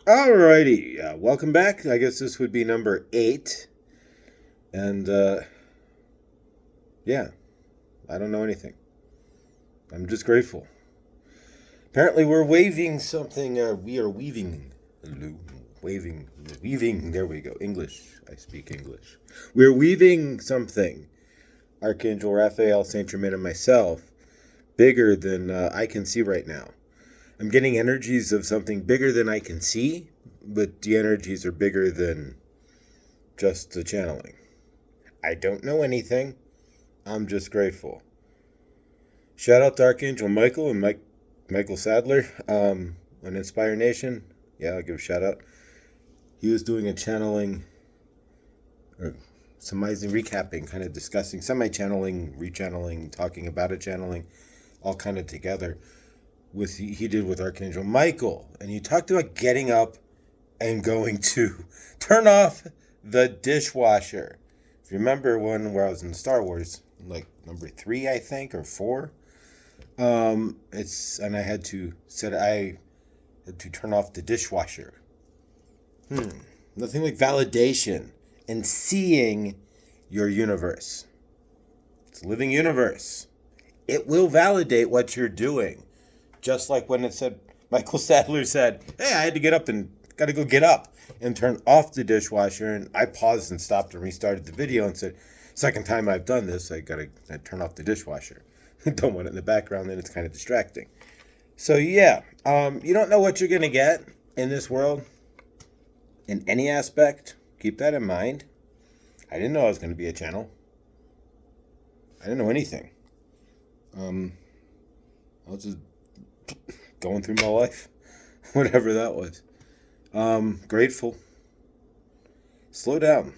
Alrighty, welcome back. I guess this would be number 8. And, yeah, I don't know anything. I'm just grateful. Apparently we're waving something, we are weaving, there we go, English. I speak English. We're weaving something, Archangel Raphael, Saint Germain, and myself, bigger than I can see right now. I'm getting energies of something bigger than I can see, but the energies are bigger than just the channeling. I don't know anything. I'm just grateful. Shout out to Archangel Michael and Michael Sadler on Inspire Nation. Yeah, I'll give a shout out. He was doing a channeling, or summarizing, recapping, kind of discussing semi-channeling, rechanneling, talking about a channeling, all kind of together. He did with Archangel Michael, and he talked about getting up and going to turn off the dishwasher. If you remember where I was in Star Wars, like number 3, I think, or 4, I had to turn off the dishwasher. Nothing like validation and seeing your universe. It's a living universe. It will validate what you're doing. Just like when Michael Sadler said, hey, I had to get up and got to go get up and turn off the dishwasher. And I paused and stopped and restarted the video and said, second time I've done this, I turn off the dishwasher. Don't want it in the background, then it's kind of distracting. So yeah, you don't know what you're going to get in this world in any aspect. Keep that in mind. I didn't know I was going to be a channel. I didn't know anything. I was just going through my life, whatever that was. Grateful. Slow down.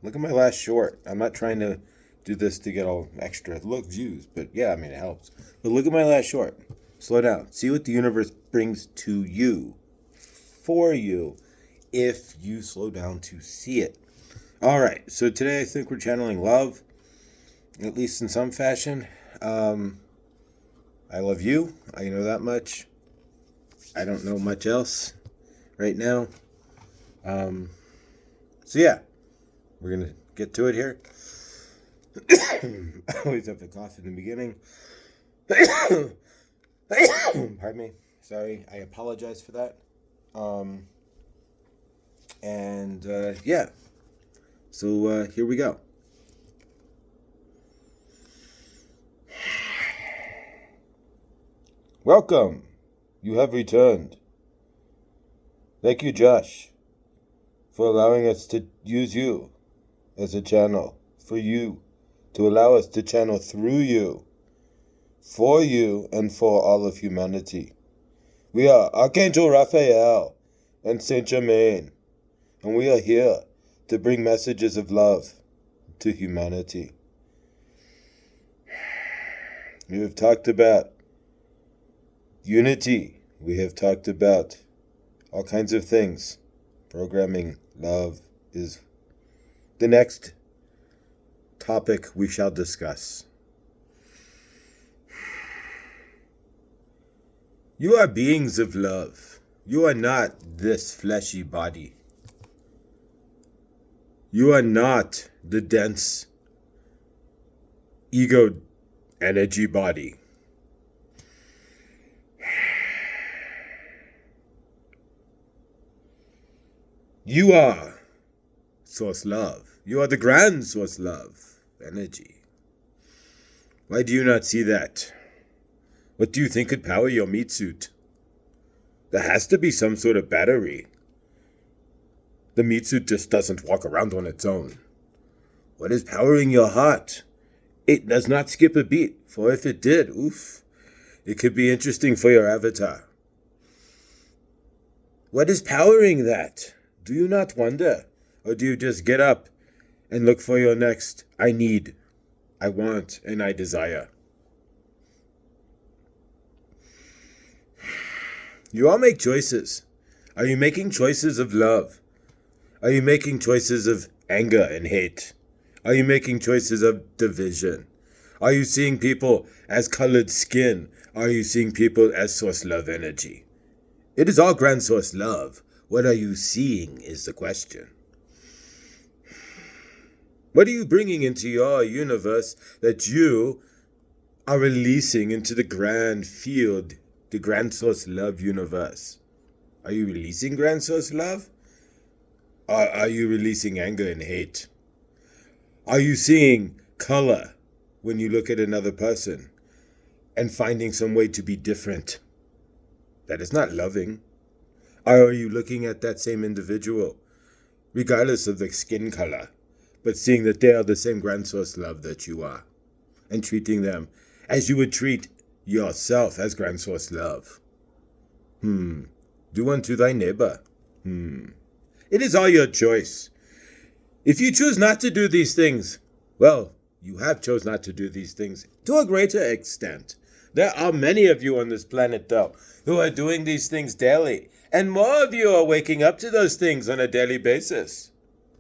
Look at my last short. I'm not trying to do this to get all extra views, but yeah, I mean, it helps. But look at my last short. Slow down. See what the universe brings to you, for you, if you slow down to see it. All right. So today I think we're channeling love, at least in some fashion. I love you. I know that much. I don't know much else right now. So yeah, we're going to get to it here. I always have to cough in the beginning. Pardon me. Sorry. I apologize for that. Yeah. So here we go. Welcome. You have returned. Thank you, Josh, for allowing us to use you as a channel, for you to allow us to channel through you, for you, and for all of humanity. We are Archangel Raphael and Saint Germain, and we are here to bring messages of love to humanity. We have talked about unity. We have talked about all kinds of things. Programming, love is the next topic we shall discuss. You are beings of love. You are not this fleshy body. You are not the dense ego energy body. You are source love. You are the grand source love energy. Why do you not see that? What do you think could power your meat suit? There has to be some sort of battery. The meat suit just doesn't walk around on its own. What is powering your heart? It does not skip a beat, for if it did, oof, it could be interesting for your avatar. What is powering that? Do you not wonder? Or do you just get up and look for your next I need, I want, and I desire? You all make choices. Are you making choices of love? Are you making choices of anger and hate? Are you making choices of division? Are you seeing people as colored skin? Are you seeing people as source love energy? It is all grand source love. What are you seeing is the question. What are you bringing into your universe that you are releasing into the grand field, the grand source love universe? Are you releasing grand source love? Or are you releasing anger and hate? Are you seeing color when you look at another person and finding some way to be different? That is not loving. Or are you looking at that same individual, regardless of the skin color, but seeing that they are the same grand source love that you are, and treating them as you would treat yourself as grand source love? Do unto thy neighbor. It is all your choice. If you choose not to do these things, well, you have chose not to do these things to a greater extent. There are many of you on this planet, though, who are doing these things daily, and more of you are waking up to those things on a daily basis.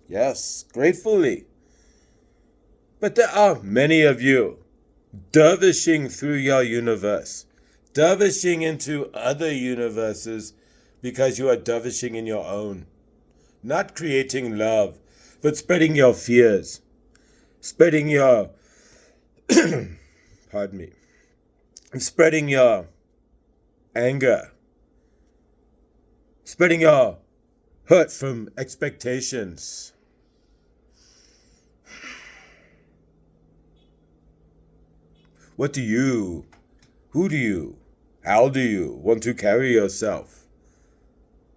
Yes, gratefully. But there are many of you dervishing through your universe, dervishing into other universes because you are dervishing in your own. Not creating love, but spreading your fears, spreading your, pardon me, spreading your anger, spreading your hurt from expectations. How do you want to carry yourself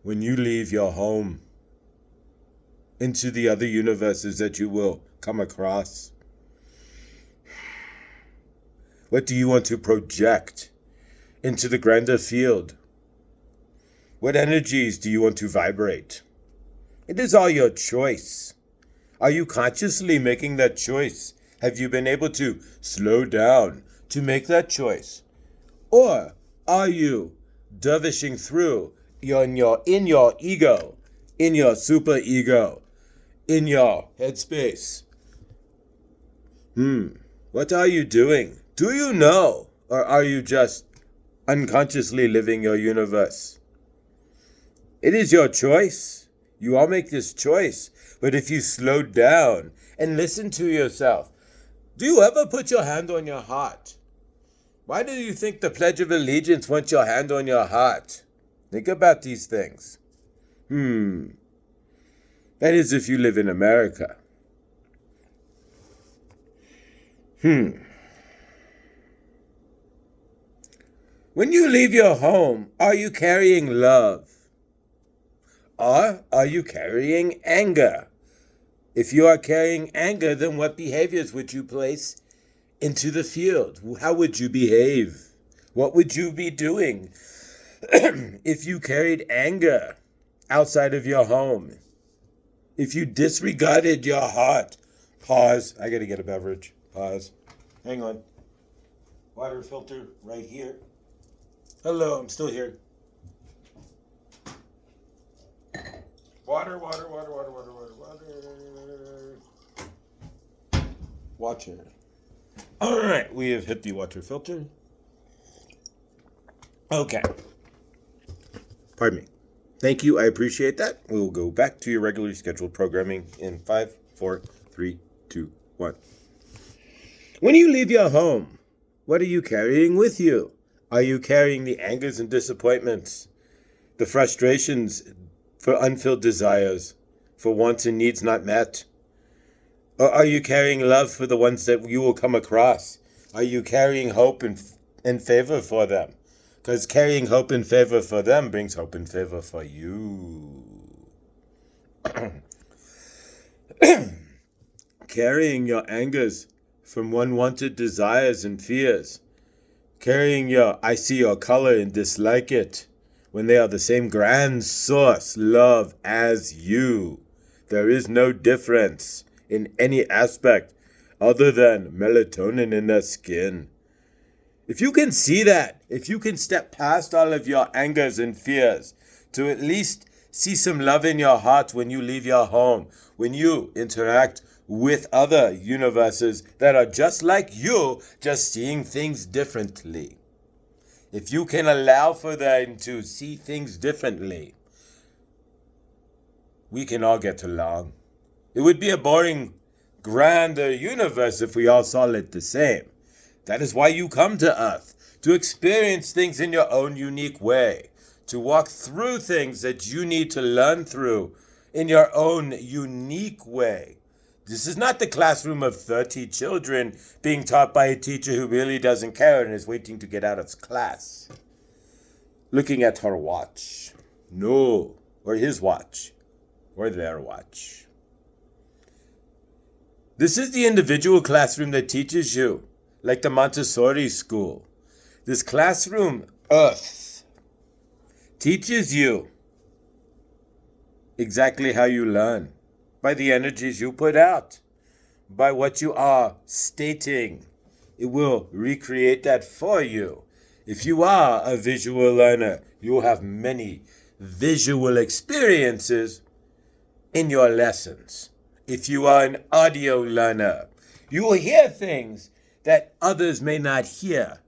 when you leave your home into the other universes that you will come across? What do you want to project into the grander field? What energies do you want to vibrate? It is all your choice. Are you consciously making that choice? Have you been able to slow down to make that choice? Or are you dervishing through in your ego, in your super ego, in your headspace? What are you doing? Do you know? Or are you just unconsciously living your universe? It is your choice. You all make this choice. But if you slow down and listen to yourself, do you ever put your hand on your heart? Why do you think the Pledge of Allegiance wants your hand on your heart? Think about these things. That is if you live in America. When you leave your home, are you carrying love? Or are you carrying anger? If you are carrying anger, then what behaviors would you place into the field? How would you behave? What would you be doing if you carried anger outside of your home? If you disregarded your heart? Pause. I gotta get a beverage. Pause. Hang on. Water filter right here. Hello, I'm still here. Water. Water. All right, we have hit the water filter. Okay. Pardon me. Thank you, I appreciate that. We will go back to your regularly scheduled programming in 5, 4, 3, 2, 1. When you leave your home, what are you carrying with you? Are you carrying the angers and disappointments, the frustrations for unfilled desires, for wants and needs not met? Or are you carrying love for the ones that you will come across? Are you carrying hope and favor for them? Because carrying hope and favor for them brings hope and favor for you. Carrying your angers from unwanted desires and fears. Carrying your I see your color and dislike it, when they are the same grand source love as you. There is no difference in any aspect other than melatonin in their skin. If you can see that, if you can step past all of your angers and fears to at least see some love in your heart when you leave your home, when you interact with other universes that are just like you, just seeing things differently. If you can allow for them to see things differently, we can all get along. It would be a boring, grander universe if we all saw it the same. That is why you come to Earth, to experience things in your own unique way, to walk through things that you need to learn through in your own unique way. This is not the classroom of 30 children being taught by a teacher who really doesn't care and is waiting to get out of class, looking at her watch. No, or his watch, or their watch. This is the individual classroom that teaches you, like the Montessori school. This classroom, Earth, teaches you exactly how you learn, by the energies you put out, by what you are stating. It will recreate that for you. If you are a visual learner, you will have many visual experiences in your lessons. If you are an audio learner, you will hear things that others may not hear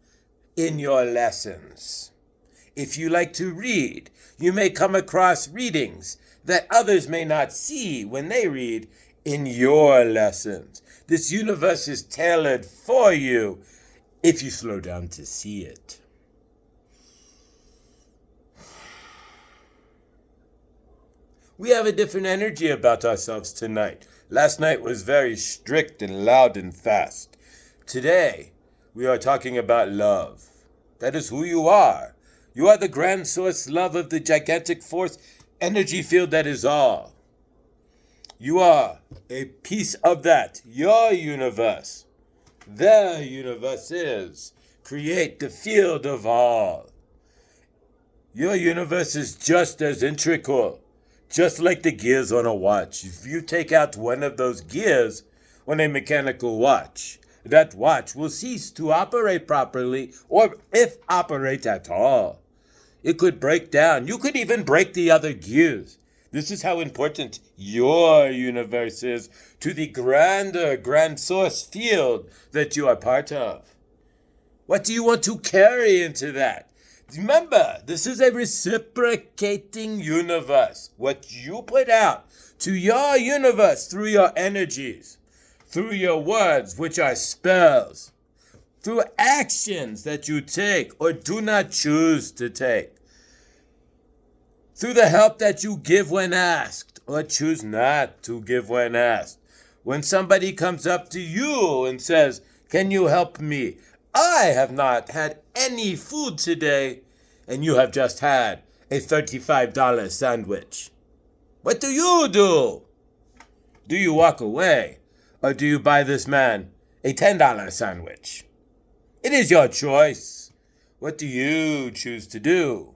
in your lessons. If you like to read, you may come across readings that others may not see when they read in your lessons. This universe is tailored for you if you slow down to see it. We have a different energy about ourselves tonight. Last night was very strict and loud and fast. Today, we are talking about love. That is who you are. You are the grand source love of the gigantic force energy field that is all. You are a piece of that. Your universe. Their universe is. Create the field of all. Your universe is just as integral, just like the gears on a watch. If you take out one of those gears on a mechanical watch, that watch will cease to operate properly, or if operate at all. It could break down. You could even break the other gears. This is how important your universe is to the grander, grand source field that you are part of. What do you want to carry into that? Remember, this is a reciprocating universe. What you put out to your universe through your energies, through your words, which are spells, through actions that you take or do not choose to take, through the help that you give when asked or choose not to give when asked. When somebody comes up to you and says, "Can you help me? I have not had any food today," and you have just had a $35 sandwich. What do you do? Do you walk away, or do you buy this man a $10 sandwich? It is your choice. What do you choose to do?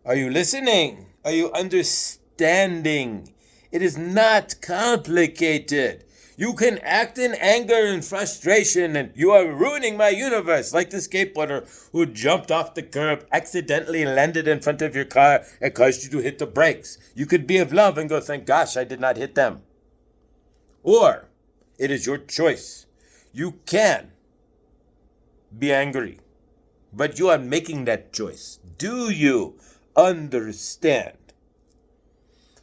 Are you listening? Are you understanding? It is not complicated. You can act in anger and frustration, and you are ruining my universe, like the skateboarder who jumped off the curb, accidentally landed in front of your car, and caused you to hit the brakes. You could be of love and go, "Thank gosh, I did not hit them." Or, it is your choice. You can be angry, but you are making that choice. Do you understand?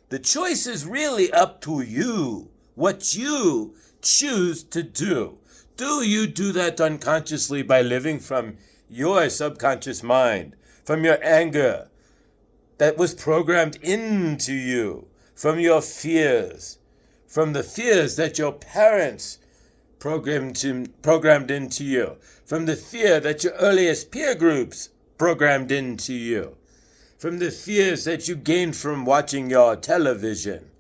The choice is really up to you. What you choose to do. Do you do that unconsciously by living from your subconscious mind, from your anger that was programmed into you, from your fears, from the fears that your parents programmed into you, from the fear that your earliest peer groups programmed into you, from the fears that you gained from watching your television,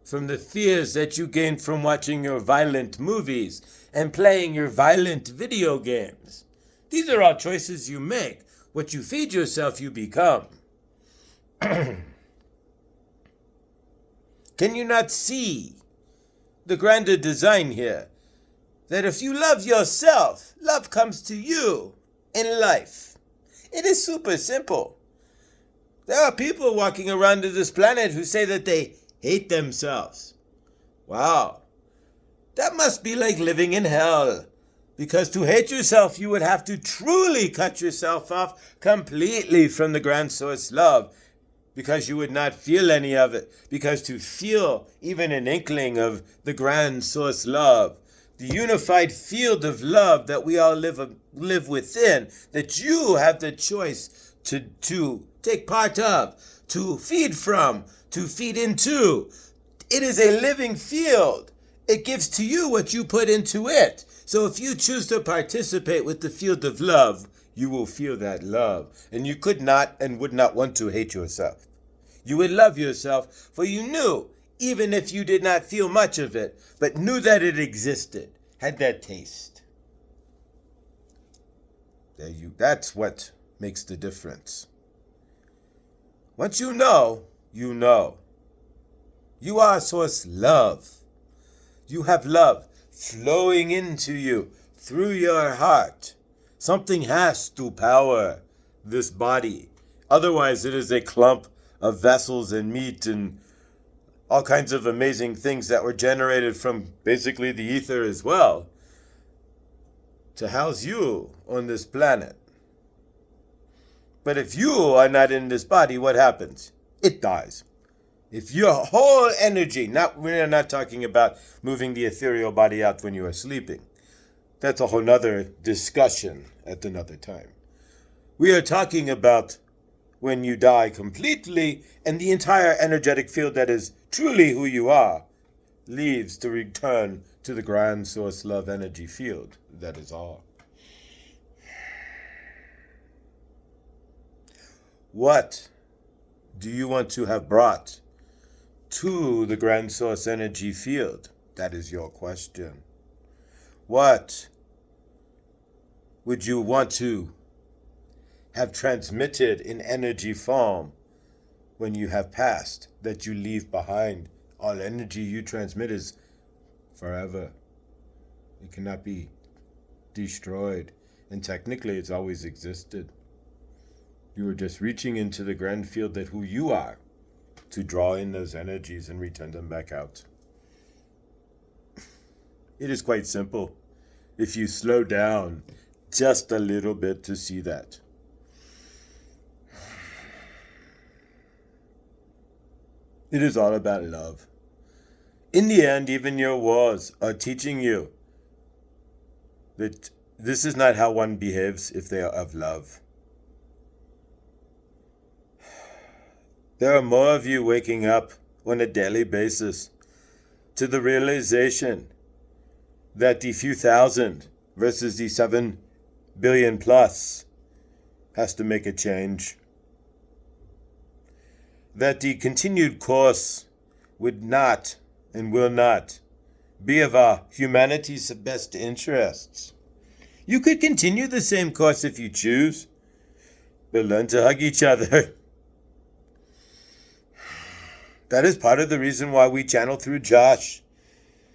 from the fears that you gained from watching your violent movies and playing your violent video games. These are all choices you make. What you feed yourself, you become. Can you not see the grander design here? That if you love yourself, love comes to you in life. It is super simple. There are people walking around to this planet who say that they hate themselves. Wow. That must be like living in hell. Because to hate yourself, you would have to truly cut yourself off completely from the grand source love. because you would not feel any of it. Because to feel even an inkling of the grand source love, the unified field of love that we all live within, that you have the choice to take part of, to feed from, to feed into. It is a living field. It gives to you what you put into it. So if you choose to participate with the field of love, you will feel that love. And you could not and would not want to hate yourself. You would love yourself, for you knew, even if you did not feel much of it, but knew that it existed, had that taste. That's what makes the difference. Once you know, you know. You are source love. You have love flowing into you through your heart. Something has to power this body. Otherwise, it is a clump of vessels and meat and all kinds of amazing things that were generated from basically the ether as well to house you on this planet. But if you are not in this body, what happens? It dies. If your whole energy, we're not talking about moving the ethereal body out when you are sleeping. That's a whole nother discussion at another time. We are talking about when you die completely and the entire energetic field that is truly who you are leaves to return to the grand source love energy field. That is all. What do you want to have brought to the grand source energy field? That is your question. What would you want to have transmitted in energy form when you have passed, that you leave behind? All energy you transmit is forever. It cannot be destroyed. And technically it's always existed. You are just reaching into the grand field that who you are to draw in those energies and return them back out. It is quite simple if you slow down just a little bit to see that. It is all about love. In the end, even your wars are teaching you that this is not how one behaves if they are of love. There are more of you waking up on a daily basis to the realization that the few thousand versus the 7 billion plus has to make a change. That the continued course would not and will not be of our humanity's best interests. You could continue the same course if you choose, but learn to hug each other. That is part of the reason why we channel through Josh.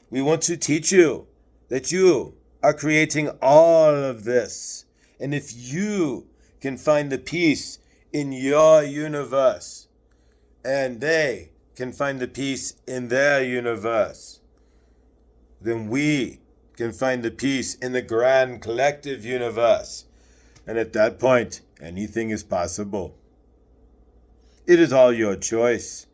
We want to teach you that you are creating all of this. And if you can find the peace in your universe, and they can find the peace in their universe, then we can find the peace in the grand collective universe. And at that point, anything is possible. It is all your choice.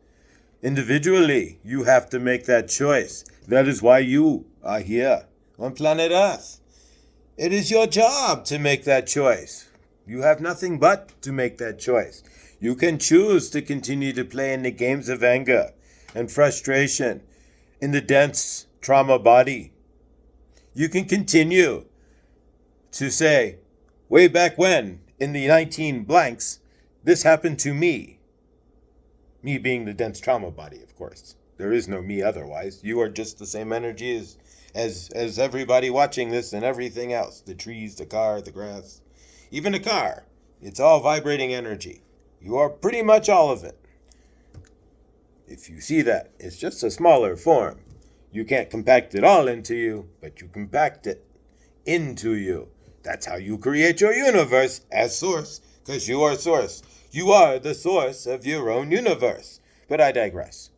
Individually, you have to make that choice. That is why you are here on planet Earth. It is your job to make that choice. You have nothing but to make that choice. You can choose to continue to play in the games of anger and frustration in the dense trauma body. You can continue to say, way back when, in the 19 blanks, this happened to me. Me being the dense trauma body, of course. There is no me otherwise. You are just the same energy as everybody watching this and everything else. The trees, the car, the grass, even a car. It's all vibrating energy. You are pretty much all of it. If you see that, it's just a smaller form. You can't compact it all into you, but you compact it into you. That's how you create your universe as source, because you are source. You are the source of your own universe. But I digress.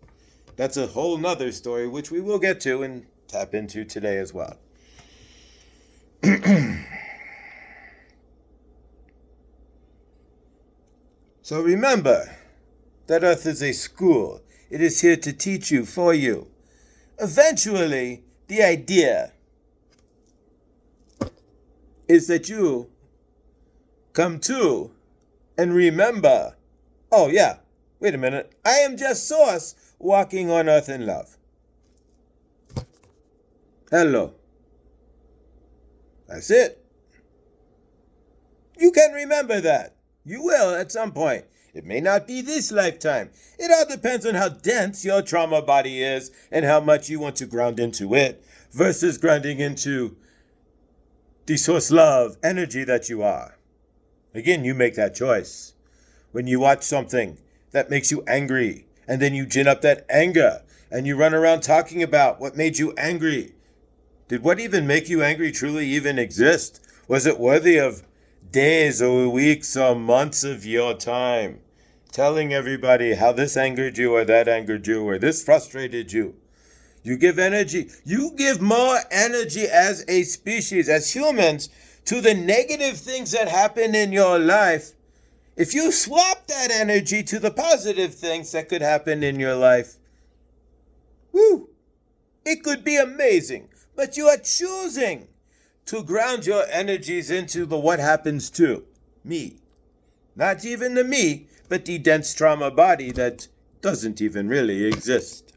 That's a whole nother story, which we will get to and tap into today as well. So remember, That earth is a school. It is here to teach you, for you. Eventually, the idea is that you come to and remember, oh yeah, wait a minute, I am just Source walking on earth in love. Hello. That's it. You can remember that. You will at some point. It may not be this lifetime. It all depends on how dense your trauma body is and how much you want to ground into it versus grounding into the source love energy that you are. Again, you make that choice. When you watch something that makes you angry and then you gin up that anger and you run around talking about what made you angry, did what even make you angry truly even exist? Was it worthy of days or weeks or months of your time telling everybody how this angered you or that angered you or this frustrated you? You give energy. You give more energy as a species, as humans, to the negative things that happen in your life. If you swap that energy to the positive things that could happen in your life, woo, it could be amazing. But you are choosing to ground your energies into the what happens to me. Not even the me, but the dense trauma body that doesn't even really exist.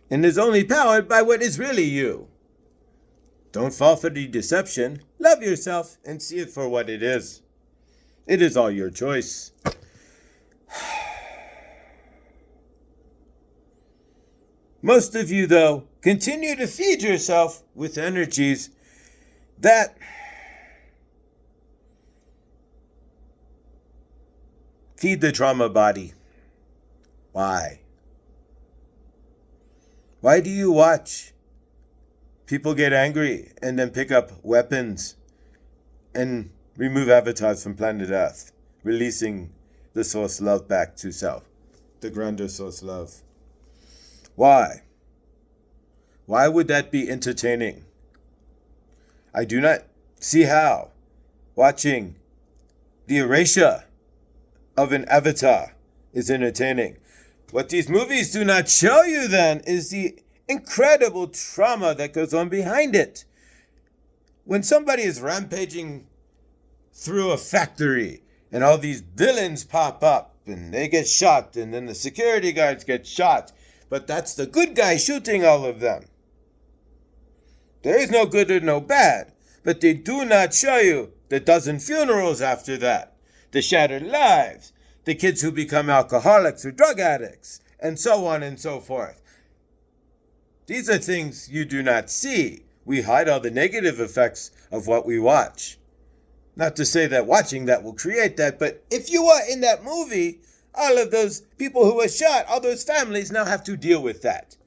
And is only powered by what is really you. Don't fall for the deception. Love yourself and see it for what it is. It is all your choice. Most of you, though, continue to feed yourself with energies that feed the trauma body. Why? Why do you watch people get angry and then pick up weapons and remove avatars from planet Earth, releasing the source love back to self, the grander source love? Why? Why would that be entertaining? I do not see how watching the erasure of an avatar is entertaining. What these movies do not show you then is the incredible trauma that goes on behind it. When somebody is rampaging through a factory and all these villains pop up and they get shot and then the security guards get shot, but that's the good guy shooting all of them. There is no good or no bad, but they do not show you the dozen funerals after that, the shattered lives, the kids who become alcoholics or drug addicts, and so on and so forth. These are things you do not see. We hide all the negative effects of what we watch. Not to say that watching that will create that, but if you are in that movie, all of those people who were shot, all those families now have to deal with that.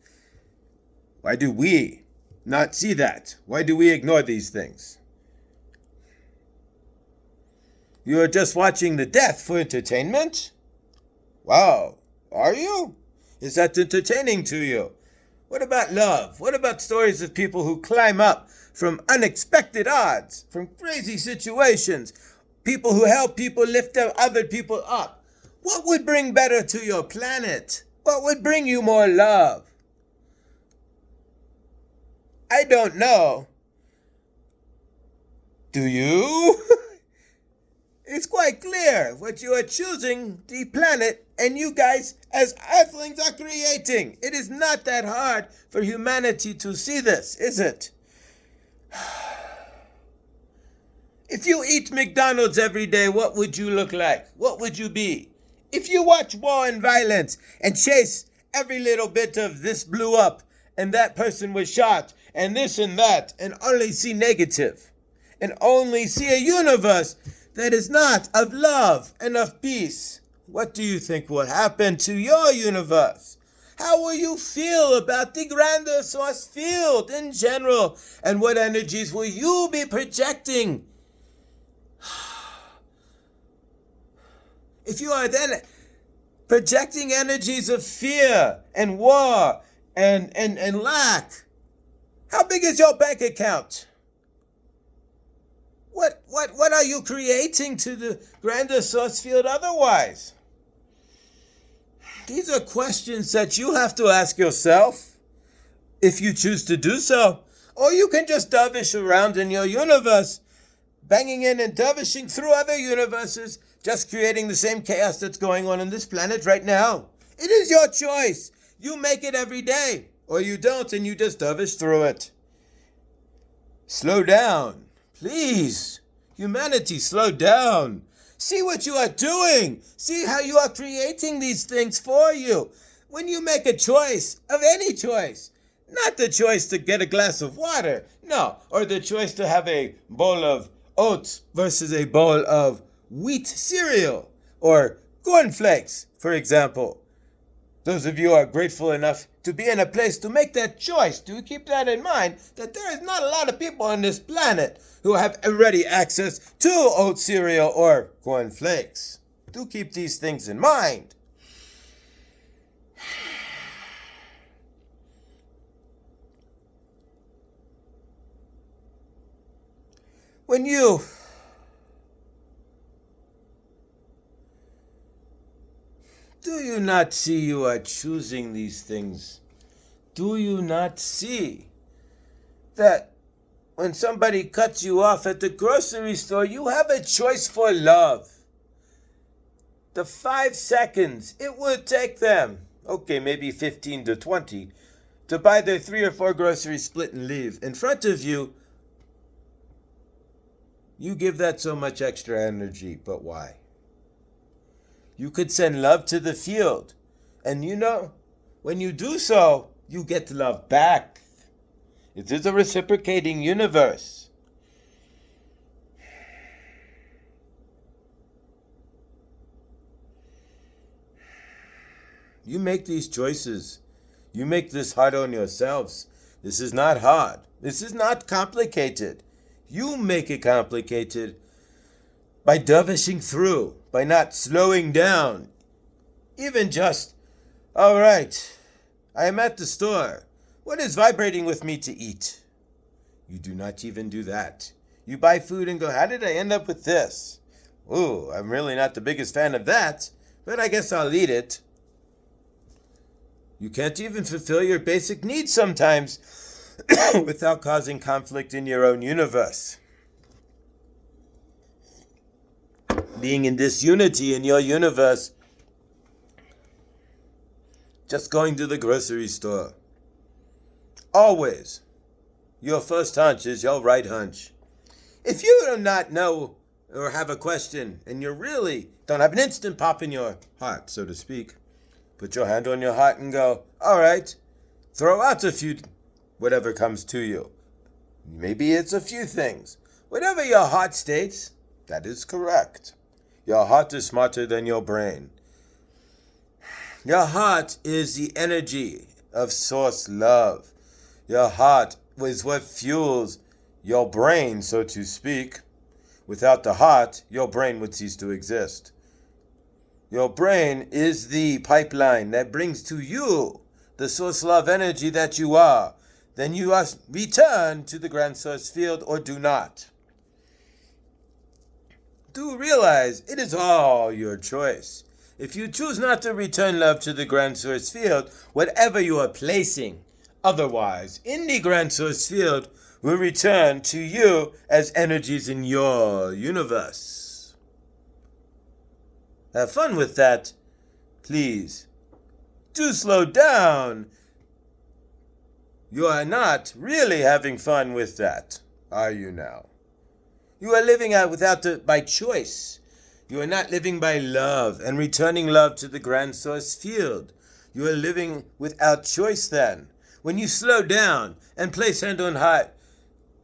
Why do we not see that? Why do we ignore these things? You are just watching the death for entertainment? Wow, are you? Is that entertaining to you? What about love? What about stories of people who climb up from unexpected odds, from crazy situations, people who help people lift other people up? What would bring better to your planet? What would bring you more love? I don't know. Do you? It's quite clear what you are choosing, the planet, and you guys as Earthlings are creating. It is not that hard for humanity to see this, is it? If you eat McDonald's every day, what would you look like? What would you be? If you watch war and violence and chase every little bit of this blew up and that person was shot and this and that and only see negative and only see a universe that is not of love and of peace, what do you think will happen to your universe? How will you feel about the grander source field in general? And what energies will you be projecting? If you are then projecting energies of fear and war and lack, how big is your bank account? What are you creating to the grander source field otherwise? These are questions that you have to ask yourself if you choose to do so. Or you can just dovish around in your universe, banging in and dovishing through other universes, just creating the same chaos that's going on this planet right now. It is your choice. You make it every day, or you don't, and you just dovish through it. Slow down. Please. Humanity, slow down. See what you are doing. See how you are creating these things for you. When you make a choice, of any choice, not the choice to get a glass of water, no, or the choice to have a bowl of oats versus a bowl of wheat cereal, or cornflakes, for example. Those of you who are grateful enough to be in a place to make that choice, do keep that in mind, that there is not a lot of people on this planet who have ready access to oat cereal or cornflakes. Do keep these things in mind. When you do you not see you are choosing these things? Do you not see that when somebody cuts you off at the grocery store, you have a choice for love? The 5 seconds it would take them, okay, maybe 15 to 20, to buy their 3 or 4 groceries, split and leave. In front of you, you give that so much extra energy, but why? You could send love to the field. And you know, when you do so, you get love back. It is a reciprocating universe. You make these choices. You make this hard on yourselves. This is not hard. This is not complicated. You make it complicated by dovishing through, by not slowing down. Even just, all right, I am at the store. What is vibrating with me to eat? You do not even do that. You buy food and go, how did I end up with this? Ooh, I'm really not the biggest fan of that, but I guess I'll eat it. You can't even fulfill your basic needs sometimes without causing conflict in your own universe. Being in this unity in your universe, just going to the grocery store. Always, your first hunch is your right hunch. If you do not know or have a question and you really don't have an instant pop in your heart, so to speak, put your hand on your heart and go, all right, throw out a few, whatever comes to you. Maybe it's a few things. Whatever your heart states, that is correct. Your heart is smarter than your brain. Your heart is the energy of source love. Your heart is what fuels your brain, so to speak. Without the heart, your brain would cease to exist. Your brain is the pipeline that brings to you the source love energy that you are. Then you must return to the grand source field or do not. Do realize it is all your choice. If you choose not to return love to the grand source field, whatever you are placing otherwise in the grand source field will return to you as energies in your universe. Have fun with that. Please, do slow down. You are not really having fun with that, are you now? You are living out by choice. You are not living by love and returning love to the grand source field. You are living without choice then. When you slow down and place hand on heart,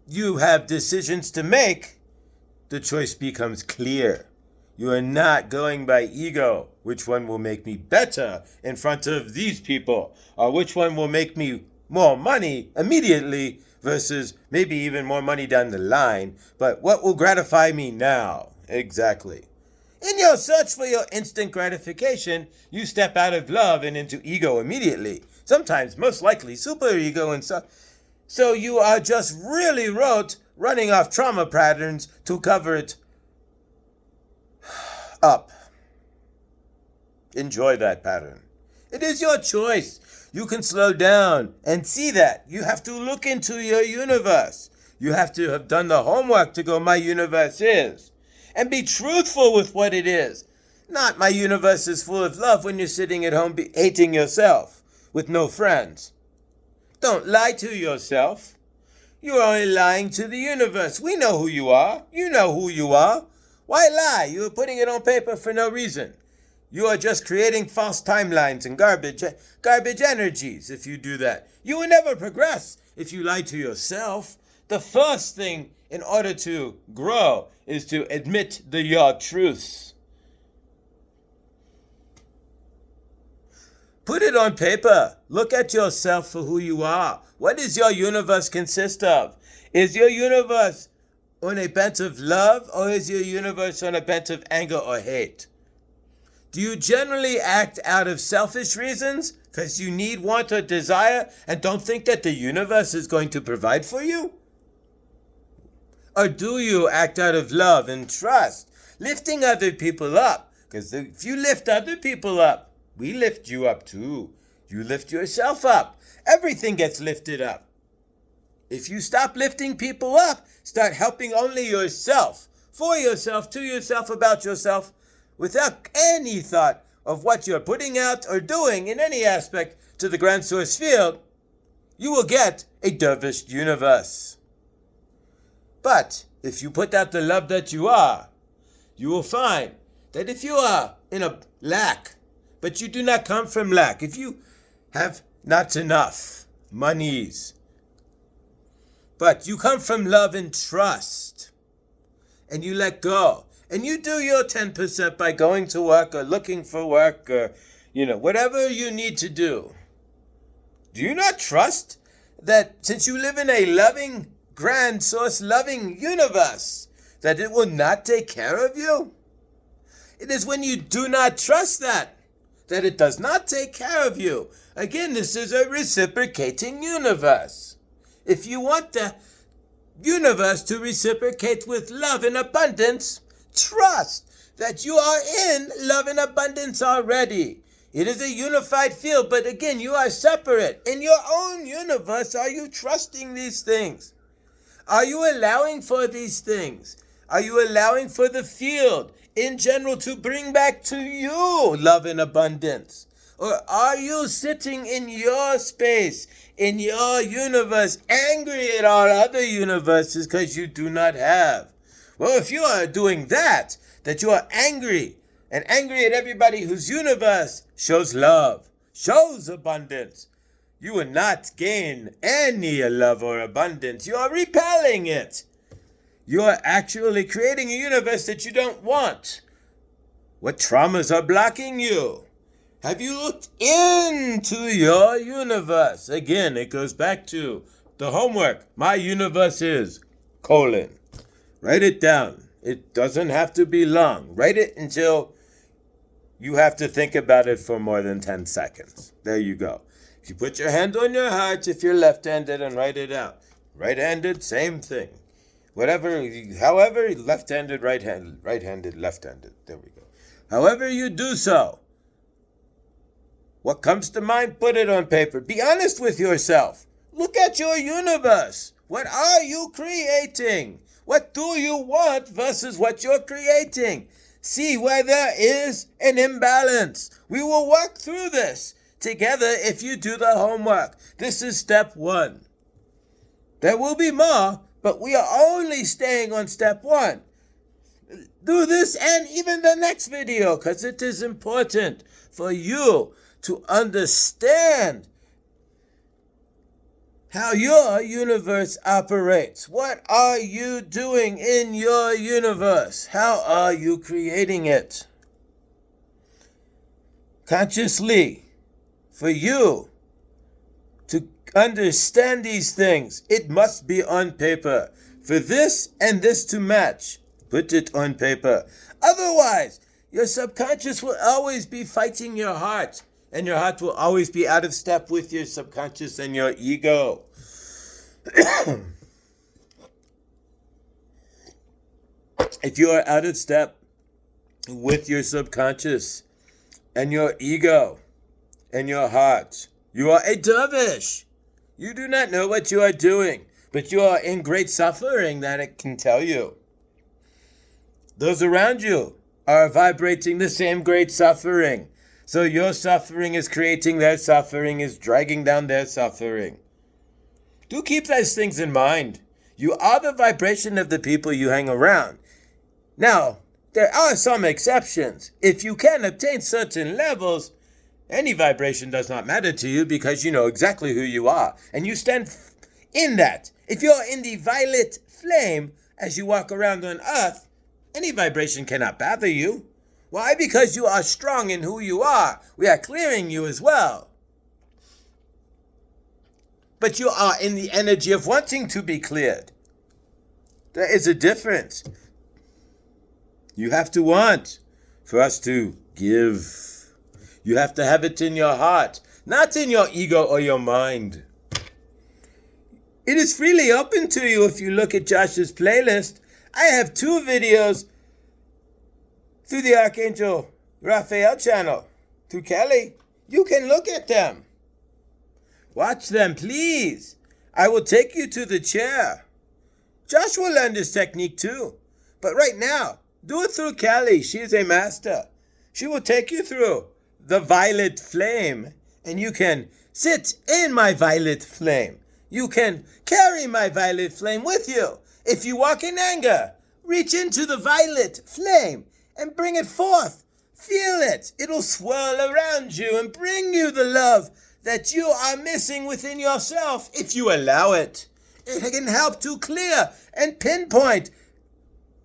you have decisions to make. The choice becomes clear. You are not going by ego. Which one will make me better in front of these people? Or which one will make me more money immediately versus maybe even more money down the line? But what will gratify me now? Exactly. In your search for your instant gratification, you step out of love and into ego immediately. Sometimes, most likely, superego and so. So you are just really running off trauma patterns to cover it up. Enjoy that pattern. It is your choice. You can slow down and see that. You have to look into your universe. You have to have done the homework to go, my universe is. And be truthful with what it is. Not my universe is full of love when you're sitting at home hating yourself with no friends. Don't lie to yourself. You're only lying to the universe. We know who you are. You know who you are. Why lie? You're putting it on paper for no reason. You are just creating false timelines and garbage energies if you do that. You will never progress if you lie to yourself. The first thing in order to grow is to admit your truths. Put it on paper. Look at yourself for who you are. What does your universe consist of? Is your universe on a bent of love, or is your universe on a bent of anger or hate? Do you generally act out of selfish reasons because you need, want, or desire and don't think that the universe is going to provide for you? Or do you act out of love and trust, lifting other people up? Because if you lift other people up, we lift you up too. You lift yourself up. Everything gets lifted up. If you stop lifting people up, start helping only yourself, for yourself, to yourself, about yourself, without any thought of what you're putting out or doing in any aspect to the grand source field, you will get a dervish universe. But if you put out the love that you are, you will find that if you are in a lack, but you do not come from lack, if you have not enough monies, but you come from love and trust, and you let go, and you do your 10% by going to work or looking for work or, whatever you need to do. Do you not trust that since you live in a loving, grand source, loving universe, that it will not take care of you? It is when you do not trust that it does not take care of you. Again, this is a reciprocating universe. If you want the universe to reciprocate with love and abundance, trust that you are in love and abundance already. It is a unified field, but again, you are separate. In your own universe, are you trusting these things? Are you allowing for these things? Are you allowing for the field in general to bring back to you love and abundance? Or are you sitting in your space, in your universe, angry at all other universes because you do not have? Well, if you are doing that you are angry, and angry at everybody whose universe shows love, shows abundance, you will not gain any love or abundance. You are repelling it. You are actually creating a universe that you don't want. What traumas are blocking you? Have you looked into your universe? Again, it goes back to the homework. My universe is, : Write it down. It doesn't have to be long. Write it until you have to think about it for more than 10 seconds. There you go. If you put your hand on your heart, if you're left-handed, and write it out. Right-handed, same thing. However, left-handed, right-handed, left-handed. There we go. However you do so, what comes to mind, put it on paper. Be honest with yourself. Look at your universe. What are you creating? What do you want versus what you're creating? See where there is an imbalance. We will work through this together if you do the homework. This is step 1. There will be more, but we are only staying on step 1. Do this and even the next video, because it is important for you to understand how your universe operates. What are you doing in your universe? How are you creating it? Consciously, for you to understand these things, it must be on paper. For this and this to match, put it on paper. Otherwise, your subconscious will always be fighting your heart, and your heart will always be out of step with your subconscious and your ego. If you are out of step with your subconscious and your ego and your heart. You are a dervish. You do not know what you are doing, but you are in great suffering that it can tell you. Those around you are vibrating the same great suffering. So your suffering is creating their suffering, is dragging down their suffering. Do keep those things in mind. You are the vibration of the people you hang around. Now, there are some exceptions. If you can obtain certain levels, any vibration does not matter to you because you know exactly who you are. And you stand in that. If you're in the violet flame as you walk around on earth, any vibration cannot bother you. Why? Because you are strong in who you are. We are clearing you as well. But you are in the energy of wanting to be cleared. There is a difference. You have to want for us to give. You have to have it in your heart, not in your ego or your mind. It is freely open to you if you look at Josh's playlist. I have 2 videos through the Archangel Raphael channel, through Kelly. You can look at them. Watch them, please. I will take you to the chair. Josh will learn this technique too. But right now, do it through Kelly. She is a master. She will take you through the violet flame, and you can sit in my violet flame. You can carry my violet flame with you. If you walk in anger, reach into the violet flame and bring it forth. Feel it. It'll swirl around you and bring you the love that you are missing within yourself if you allow it. It can help to clear and pinpoint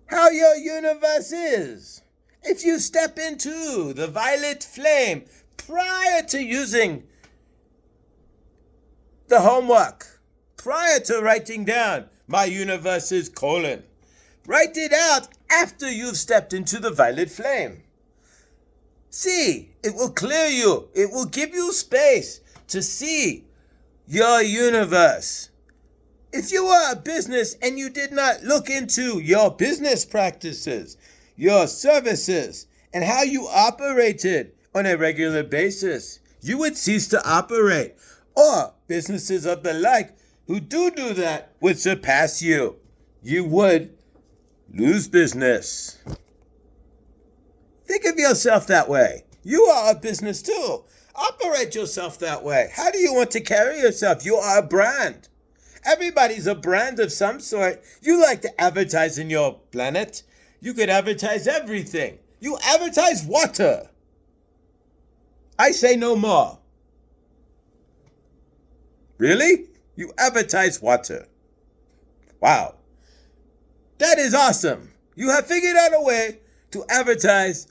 how your universe is. If you step into the violet flame prior to using the homework, prior to writing down my universe is colon, write it out after you've stepped into the violet flame. See, it will clear you. It will give you space to see your universe. If you are a business and you did not look into your business practices, your services, and how you operated on a regular basis, you would cease to operate. Or businesses of the like who do that would surpass you. You would lose business. Think of yourself that way. You are a business too. Operate yourself that way. How do you want to carry yourself? You are a brand. Everybody's a brand of some sort. You like to advertise in your planet. You could advertise everything. You advertise water. I say no more. Really? You advertise water. Wow. That is awesome. You have figured out a way to advertise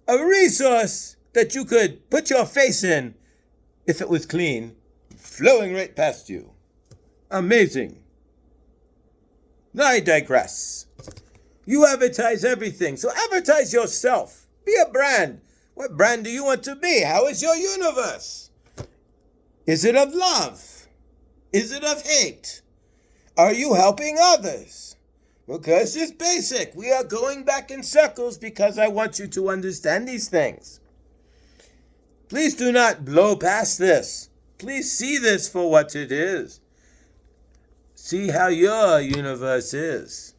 a resource that you could put your face in if it was clean, flowing right past you. Amazing. Now I digress. You advertise everything, so advertise yourself. Be a brand. What brand do you want to be? How is your universe? Is it of love? Is it of hate? Are you helping others? Because it's basic. We are going back in circles because I want you to understand these things. Please do not blow past this. Please see this for what it is. See how your universe is.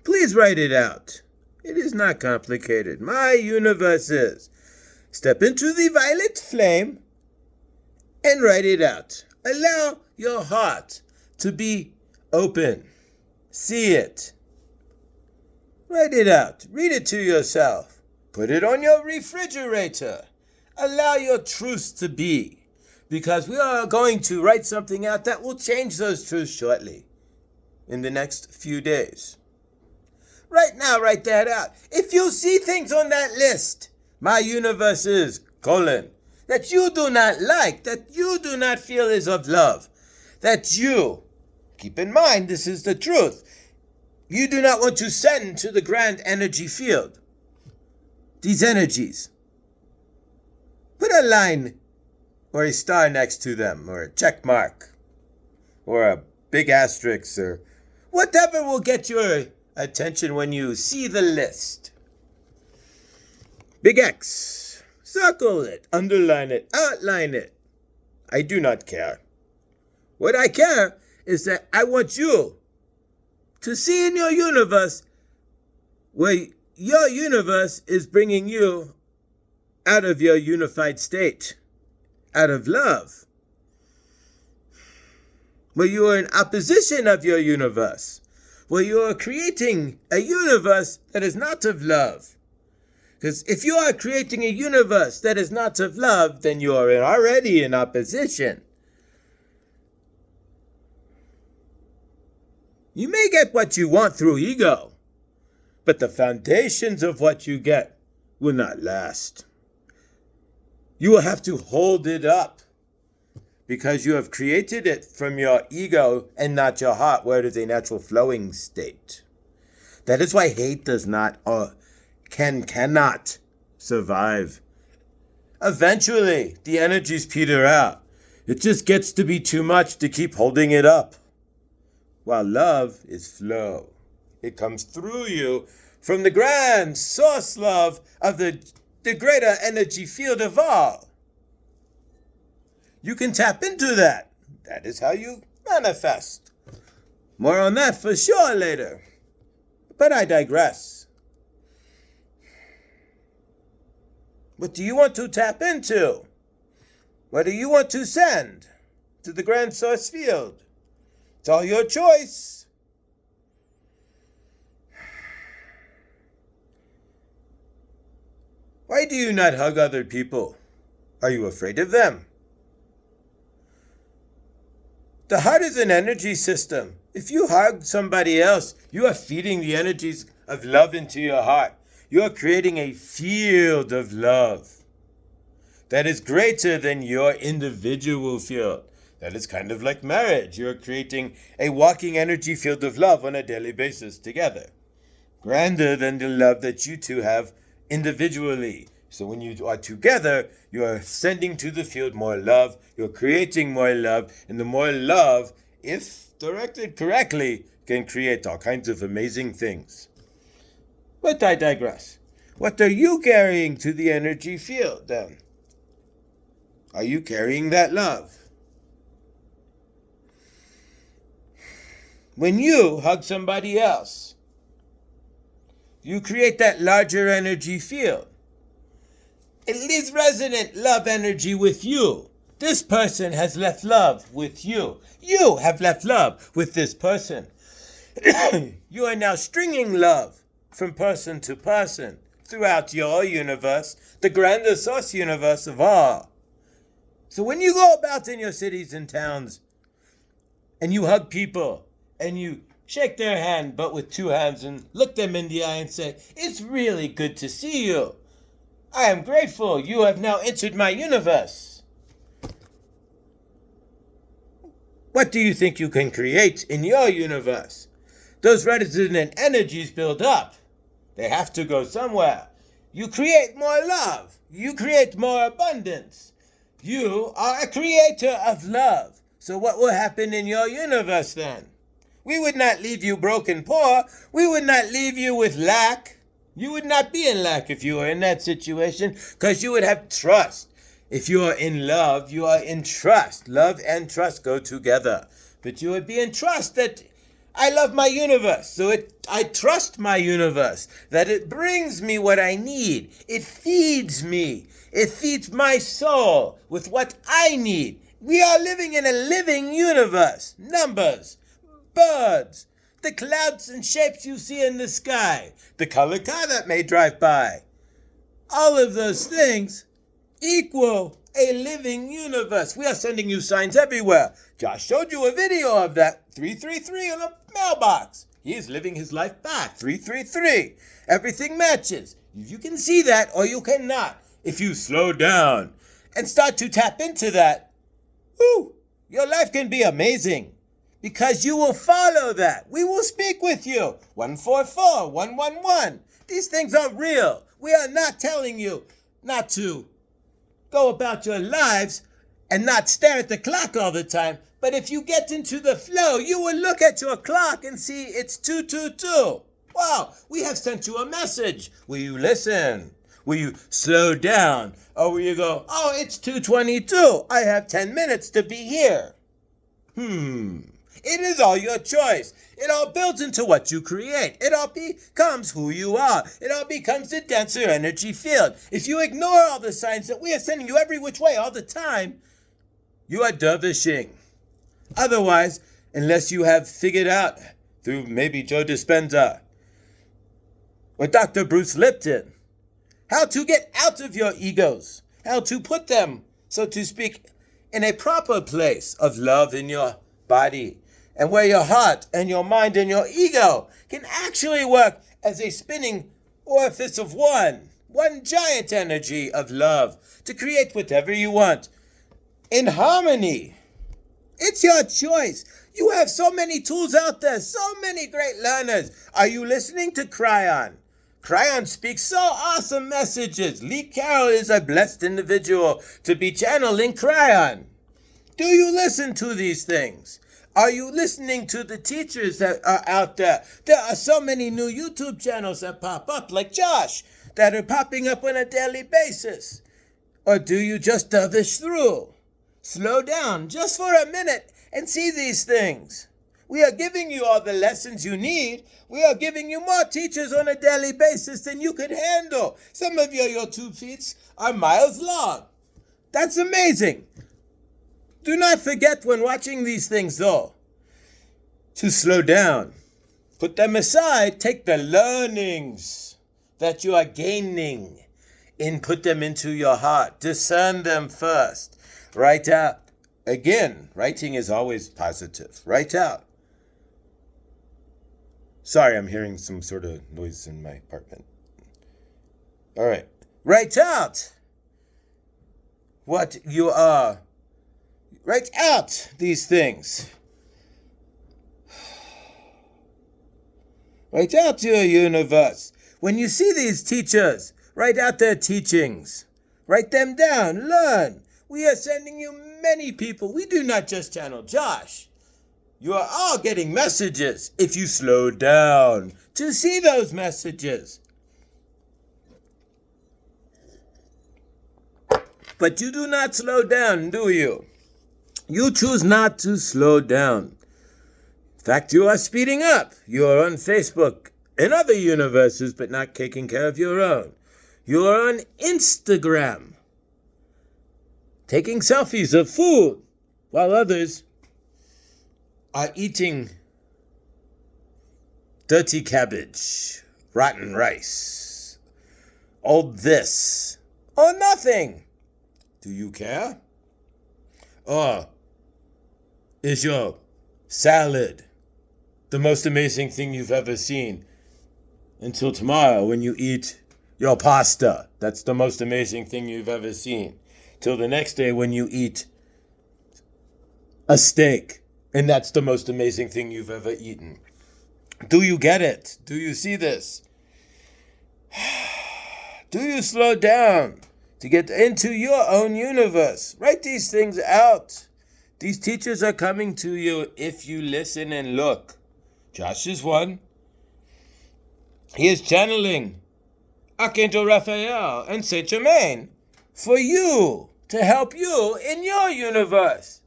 Please write it out. It is not complicated. My universe is. Step into the violet flame and write it out. Allow your heart to be open. See it. Write it out. Read it to yourself. Put it on your refrigerator. Allow your truths to be. Because we are going to write something out that will change those truths shortly. In the next few days. Right now, write that out. If you see things on that list, my universe is, that you do not like, that you do not feel is of love, that you, keep in mind, this is the truth, you do not want to send to the grand energy field. These energies. Put a line or a star next to them, or a check mark, or a big asterisk, or Whatever will get your attention when you see the list. Big X. Circle it, underline it, outline it. I do not care. What I care is that I want you to see in your universe where your universe is bringing you out of your unified state, out of love. Where you are in opposition of your universe, where you are creating a universe that is not of love. Because if you are creating a universe that is not of love, then you are already in opposition. You may get what you want through ego, but the foundations of what you get will not last. You will have to hold it up because you have created it from your ego and not your heart, where it is a natural flowing state. That is why hate does not or cannot survive. Eventually, the energies peter out. It just gets to be too much to keep holding it up. While love is flow. It comes through you from the grand source love of the greater energy field of all. You can tap into that. That is how you manifest. More on that for sure later. But I digress. What do you want to tap into? What do you want to send to the grand source field? It's all your choice. Why do you not hug other people? Are you afraid of them? The heart is an energy system. If you hug somebody else, you are feeding the energies of love into your heart. You are creating a field of love that is greater than your individual field. That is kind of like marriage. You're creating a walking energy field of love on a daily basis together. Grander than the love that you two have individually. So when you are together, you are sending to the field more love. You're creating more love. And the more love, if directed correctly, can create all kinds of amazing things. But I digress. What are you carrying to the energy field then? Are you carrying that love? When you hug somebody else, you create that larger energy field. It leaves resonant love energy with you. This person has left love with you. You have left love with this person. You are now stringing love from person to person throughout your universe, the grander source universe of all. So when you go about in your cities and towns and you hug people and you shake their hand but with two hands and look them in the eye and say, "It's really good to see you. I am grateful you have now entered my universe." What do you think you can create in your universe? Those resonant energies build up. They have to go somewhere. You create more love. You create more abundance. You are a creator of love. So what will happen in your universe then? We would not leave you broken poor. We would not leave you with lack. You would not be in lack if you were in that situation, because you would have trust. If you are in love, you are in trust. Love and trust go together. But you would be in trust that I love my universe, so I trust my universe, that it brings me what I need. It feeds me. It feeds my soul with what I need. We are living in a living universe. Numbers, birds, the clouds and shapes you see in the sky, the colored car that may drive by. All of those things equal a living universe. We are sending you signs everywhere. Josh showed you a video of that. 333 on a mailbox. He is living his life back. 333. Everything matches. You can see that or you cannot. If you slow down and start to tap into that, your life can be amazing. Because you will follow that. We will speak with you. 144, 111. These things are real. We are not telling you not to go about your lives and not stare at the clock all the time. But if you get into the flow, you will look at your clock and see it's 2:22. Wow, we have sent you a message. Will you listen? Will you slow down? Or will you go, oh, it's 2:22. I have 10 minutes to be here. It is all your choice. It all builds into what you create. It all becomes who you are. It all becomes the denser energy field. If you ignore all the signs that we are sending you every which way all the time, you are dervishing. Otherwise, unless you have figured out through maybe Joe Dispenza or Dr. Bruce Lipton how to get out of your egos, how to put them, so to speak, in a proper place of love in your body, and where your heart and your mind and your ego can actually work as a spinning orifice of one giant energy of love to create whatever you want in harmony. It's your choice. You have so many tools out there, so many great learners. Are you listening to Cryon? Cryon speaks so awesome messages. Lee Carroll is a blessed individual to be channeling Cryon. Do you listen to these things? Are you listening to the teachers that are out there? There are so many new YouTube channels that pop up, like Josh, that are popping up on a daily basis. Or do you just dervish through? Slow down just for a minute and see these things. We are giving you all the lessons you need. We are giving you more teachers on a daily basis than you could handle. Some of your YouTube feeds are miles long. That's amazing. Do not forget when watching these things, though, to slow down. Put them aside. Take the learnings that you are gaining and put them into your heart. Discern them first. Write out. Again, writing is always positive. Write out. Sorry, I'm hearing some sort of noise in my apartment. All right. Write out what you are. Write out these things. Write out your universe. When you see these teachers, write out their teachings. Write them down. Learn. We are sending you many people. We do not just channel Josh. You are all getting messages if you slow down to see those messages. But you do not slow down, do you? You choose not to slow down. In fact, you are speeding up. You are on Facebook and other universes, but not taking care of your own. You are on Instagram, taking selfies of food, while others are eating dirty cabbage, rotten rice, all this, or nothing. Do you care? Or is your salad the most amazing thing you've ever seen until tomorrow when you eat your pasta? That's the most amazing thing you've ever seen. Till the next day when you eat a steak, and that's the most amazing thing you've ever eaten. Do you get it? Do you see this? Do you slow down to get into your own universe? Write these things out. These teachers are coming to you if you listen and look. Josh is one. He is channeling Archangel Raphael and Saint Germain for you, to help you in your universe.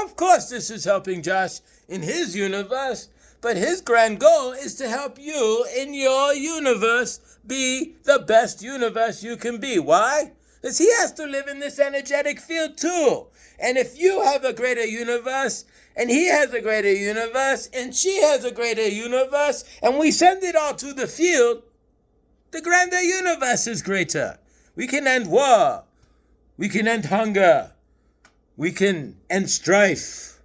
Of course, this is helping Josh in his universe, but his grand goal is to help you in your universe be the best universe you can be. Why? Because he has to live in this energetic field too. And if you have a greater universe, and he has a greater universe, and she has a greater universe, and we send it all to the field, the grander universe is greater. We can end war. We can end hunger. We can end strife.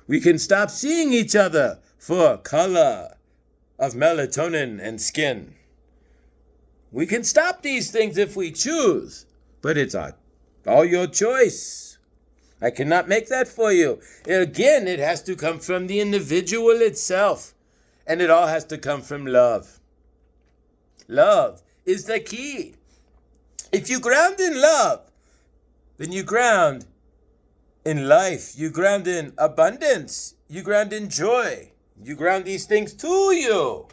We can stop seeing each other for color of melatonin and skin. We can stop these things if we choose, but it's all your choice. I cannot make that for you. Again, it has to come from the individual itself, and it all has to come from love. Love is the key. If you ground in love, then you ground in life. You ground in abundance. You ground in joy. You ground these things to you.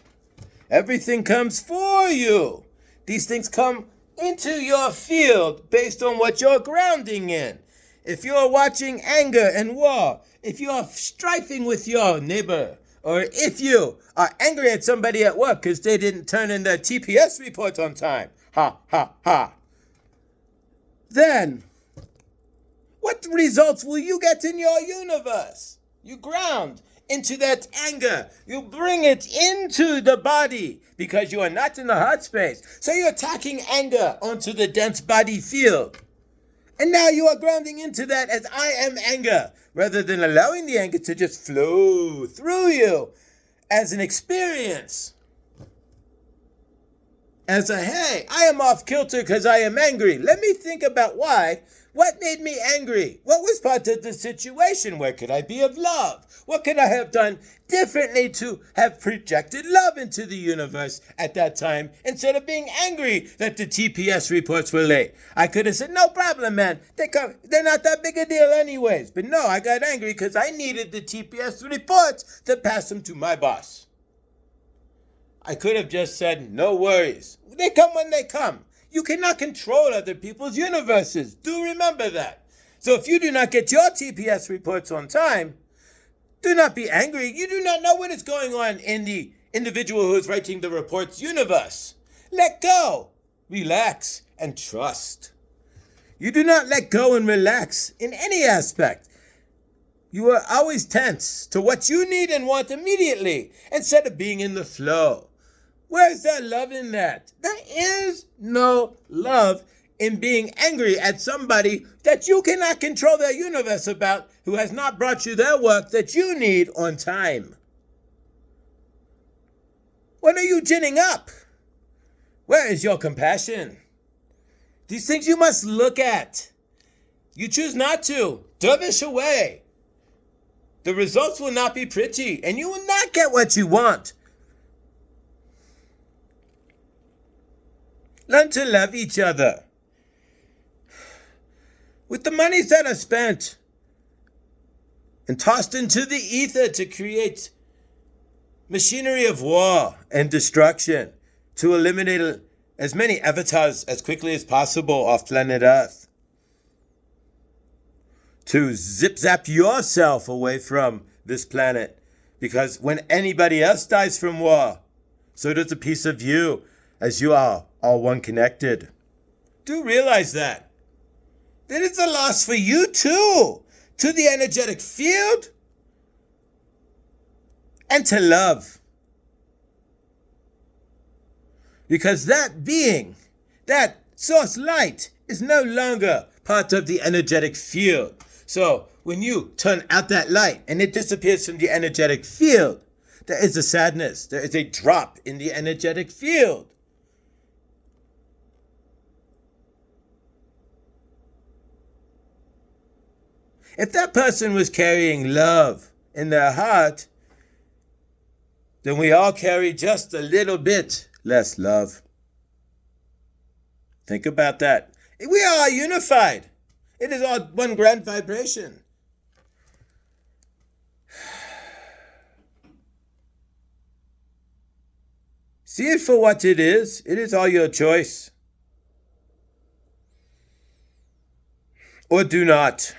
Everything comes for you. These things come into your field based on what you're grounding in. If you're watching anger and war, if you're strifing with your neighbor, or if you are angry at somebody at work because they didn't turn in their TPS report on time, ha, ha, ha, then what results will you get in your universe? You ground into that anger. You bring it into the body because you are not in the heart space. So you're attacking anger onto the dense body field. And now you are grounding into that as I am anger, rather than allowing the anger to just flow through you as an experience. As a, hey, I am off kilter because I am angry. Let me think about why. What made me angry? What was part of the situation? Where could I be of love? What could I have done differently to have projected love into the universe at that time instead of being angry that the TPS reports were late? I could have said, no problem, man. They're not that big a deal anyways. But no, I got angry because I needed the TPS reports to pass them to my boss. I could have just said, no worries. They come when they come. You cannot control other people's universes. Do remember that. So if you do not get your TPS reports on time, do not be angry. You do not know what is going on in the individual who is writing the report's universe. Let go, relax, and trust. You do not let go and relax in any aspect. You are always tense to what you need and want immediately instead of being in the flow. Where's that love in that? There is no love in being angry at somebody that you cannot control their universe about, who has not brought you their work that you need on time. What are you ginning up? Where is your compassion? These things you must look at. You choose not to. Dervish away. The results will not be pretty, and you will not get what you want. Learn to love each other. With the monies that are spent and tossed into the ether to create machinery of war and destruction, to eliminate as many avatars as quickly as possible off planet Earth, to zip-zap yourself away from this planet, because when anybody else dies from war, so does a piece of you, as you are all one connected. Do realize that. That it's a loss for you too, to the energetic field, and to love. Because that being, that source light, is no longer part of the energetic field. So when you turn out that light and it disappears from the energetic field, there is a sadness, there is a drop in the energetic field. If that person was carrying love in their heart, then we all carry just a little bit less love. Think about that. We are unified. It is all one grand vibration. See it for what it is. It is all your choice. Or do not.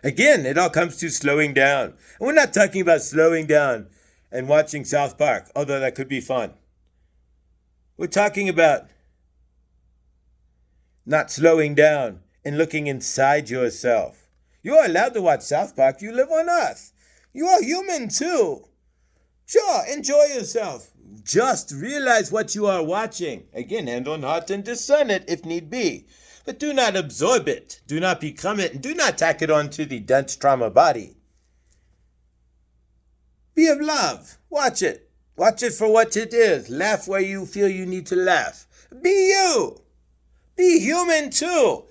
Again, it all comes to slowing down. And we're not talking about slowing down and watching South Park, although that could be fun. We're talking about not slowing down and looking inside yourself. You are allowed to watch South Park. You live on Earth. You are human too. Sure, enjoy yourself. Just realize what you are watching. Again, hand on heart and discern it if need be. But do not absorb it. Do not become it. And do not tack it onto the dense trauma body. Be of love. Watch it. Watch it for what it is. Laugh where you feel you need to laugh. Be you. Be human too.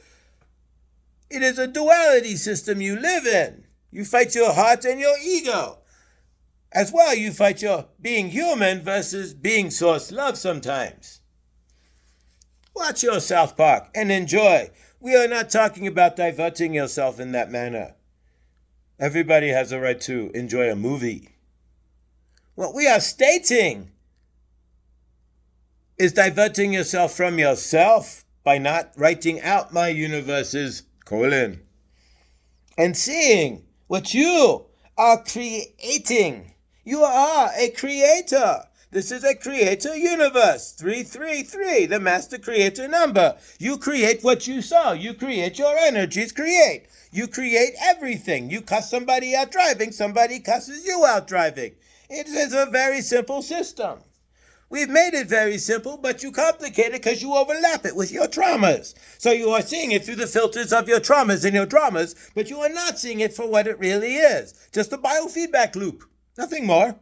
It is a duality system you live in. You fight your heart and your ego. As well, you fight your being human versus being source love sometimes. Watch your South Park and enjoy. We are not talking about diverting yourself in that manner. Everybody has a right to enjoy a movie. What we are stating is diverting yourself from yourself by not writing out my universes, and seeing what you are creating. You are a creator. This is a creator universe. 333, the master creator number. You create what you saw. You create your energies. You create everything. You cuss somebody out driving. Somebody cusses you out driving. It is a very simple system. We've made it very simple, but you complicate it because you overlap it with your traumas. So you are seeing it through the filters of your traumas and your dramas, but you are not seeing it for what it really is. Just a biofeedback loop. Nothing more.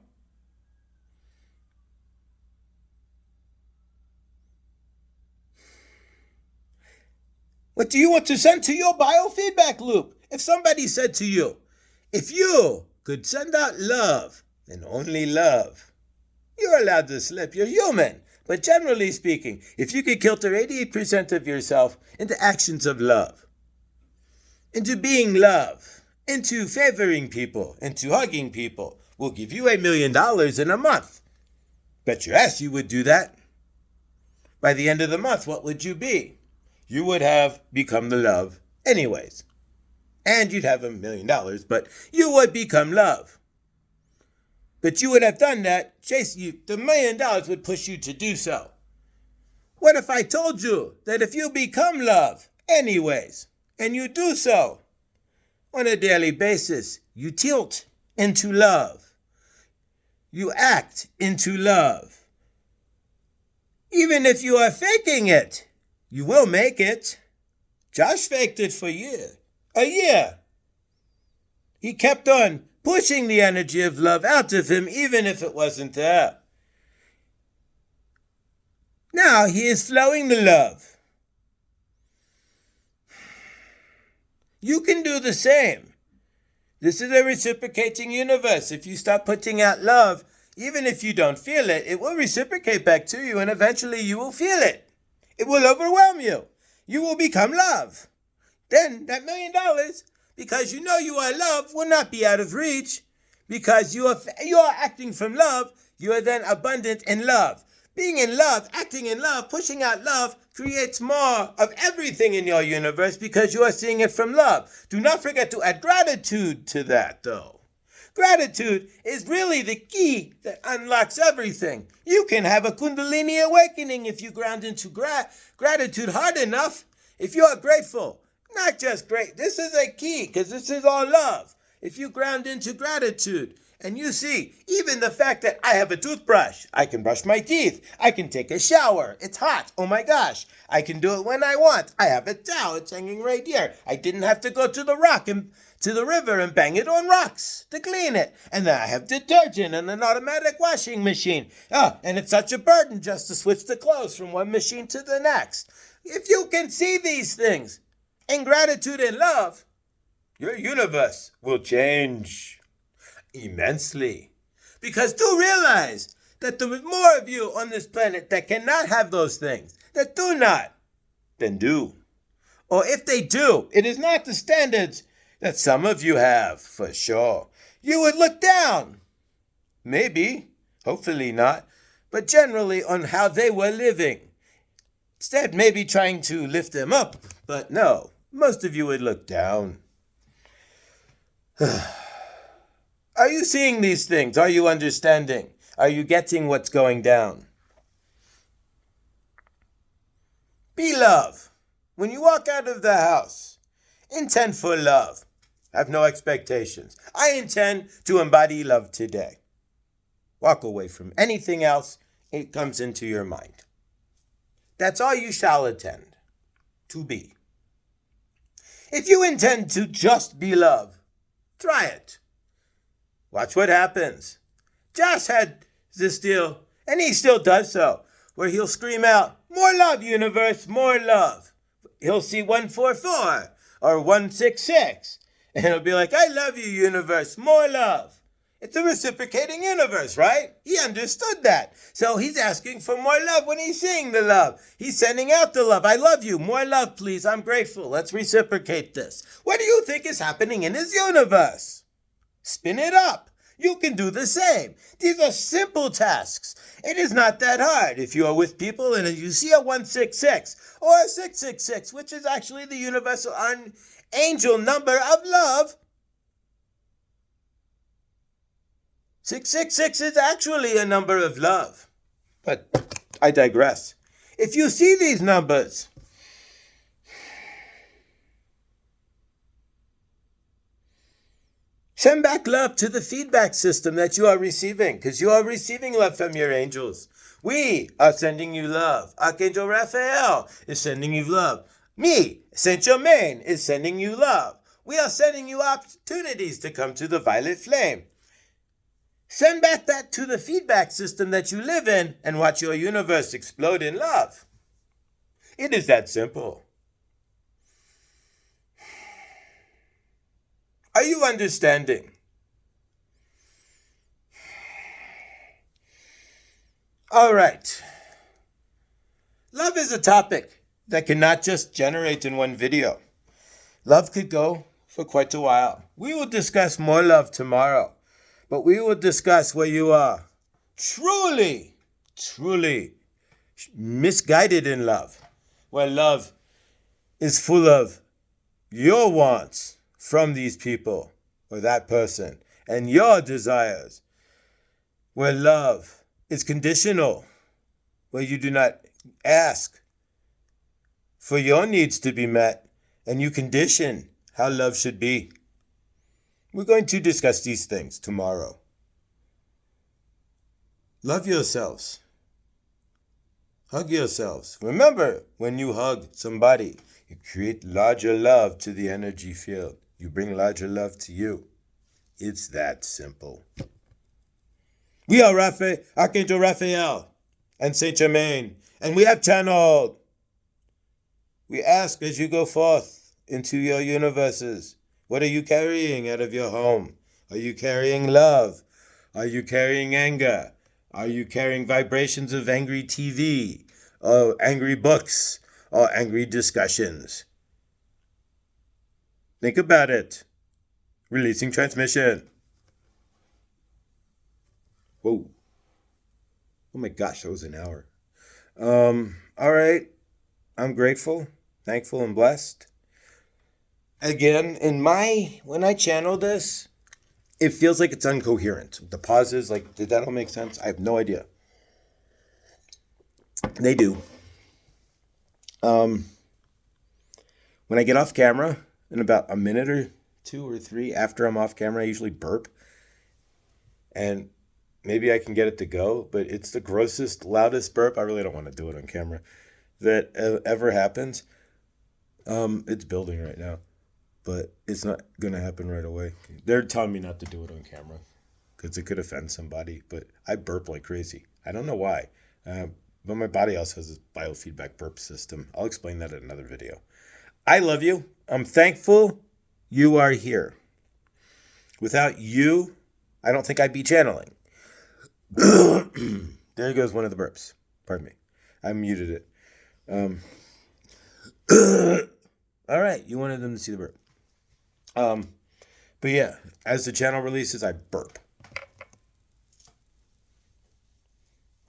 What do you want to send to your biofeedback loop? If somebody said to you, if you could send out love and only love, you're allowed to slip. You're human. But generally speaking, if you could filter 88% of yourself into actions of love, into being love, into favoring people, into hugging people, we'll give you $1 million in a month. Bet your ass you would do that. By the end of the month, what would you be? You would have become the love anyways. And you'd have $1 million, but you would become love. But you would have done that, Chase, the $1 million would push you to do so. What if I told you that if you become love anyways, and you do so on a daily basis, you tilt into love. You act into love. Even if you are faking it, you will make it. Josh faked it for a year. He kept on pushing the energy of love out of him, even if it wasn't there. Now he is flowing the love. You can do the same. This is a reciprocating universe. If you start putting out love, even if you don't feel it, it will reciprocate back to you, and eventually you will feel it. It will overwhelm you. You will become love. Then that $1 million, because you know you are love, will not be out of reach. Because you are acting from love, you are then abundant in love. Being in love, acting in love, pushing out love creates more of everything in your universe because you are seeing it from love. Do not forget to add gratitude to that, though. Gratitude is really the key that unlocks everything. You can have a Kundalini awakening if you ground into gratitude hard enough. If you are grateful, not just great. This is a key because this is all love. If you ground into gratitude and you see even the fact that I have a toothbrush, I can brush my teeth, I can take a shower, it's hot, oh my gosh, I can do it when I want, I have a towel, it's hanging right here, I didn't have to go to the river and bang it on rocks to clean it, and then I have detergent and an automatic washing machine, and it's such a burden just to switch the clothes from one machine to the next. If you can see these things in gratitude and love, your universe will change immensely. Because do realize that there is more of you on this planet that cannot have those things, that do not, than do. Or if they do, it is not the standards that some of you have, for sure. You would look down. Maybe, hopefully not, but generally on how they were living. Instead, maybe trying to lift them up, but no, most of you would look down. Are you seeing these things? Are you understanding? Are you getting what's going down? Be love. When you walk out of the house, intend for love. Have no expectations. I intend to embody love today. Walk away from anything else it comes into your mind. That's all you shall attend to be. If you intend to just be love, try it. Watch what happens. Josh had this deal, and he still does so, where he'll scream out, "More love, universe, more love." He'll see 144 or 166, and he'll be like, "I love you, universe, more love." It's a reciprocating universe, right? He understood that. So he's asking for more love when he's seeing the love. He's sending out the love. I love you. More love, please. I'm grateful. Let's reciprocate this. What do you think is happening in his universe? Spin it up. You can do the same. These are simple tasks. It is not that hard. If you are with people and you see a 166 or a 666, which is actually the universal angel number of love, 666 is actually a number of love. But I digress. If you see these numbers, send back love to the feedback system that you are receiving, because you are receiving love from your angels. We are sending you love. Archangel Raphael is sending you love. Me, Saint Germain, is sending you love. We are sending you opportunities to come to the violet flame. Send back that to the feedback system that you live in and watch your universe explode in love. It is that simple. Are you understanding? All right. Love is a topic that cannot just generate in one video. Love could go for quite a while. We will discuss more love tomorrow, but we will discuss where you are truly misguided in love, where love is full of your wants from these people or that person and your desires, where love is conditional, where you do not ask for your needs to be met and you condition how love should be. We're going to discuss these things tomorrow. Love yourselves. Hug yourselves. Remember, when you hug somebody, you create larger love to the energy field. You bring larger love to you. It's that simple. We are Archangel Raphael and Saint Germain, and we have channeled. We ask as you go forth into your universes, what are you carrying out of your home? Are you carrying love? Are you carrying anger? Are you carrying vibrations of angry TV, or angry books, or angry discussions? Think about it. Releasing transmission. Whoa. Oh my gosh, that was an hour. All right. I'm grateful, thankful, and blessed. Again, when I channel this, it feels like it's incoherent. The pauses, did that all make sense? I have no idea. They do. When I get off camera, in about a minute or 2 or 3 after I'm off camera, I usually burp. And maybe I can get it to go, but it's the grossest, loudest burp. I really don't want to do it on camera that ever happens. It's building right now, but it's not going to happen right away. They're telling me not to do it on camera because it could offend somebody, but I burp like crazy. I don't know why, but my body also has this biofeedback burp system. I'll explain that in another video. I love you. I'm thankful you are here. Without you, I don't think I'd be channeling. There goes one of the burps. Pardon me. I muted it. All right. You wanted them to see the burp. But yeah, as the channel releases, I burp.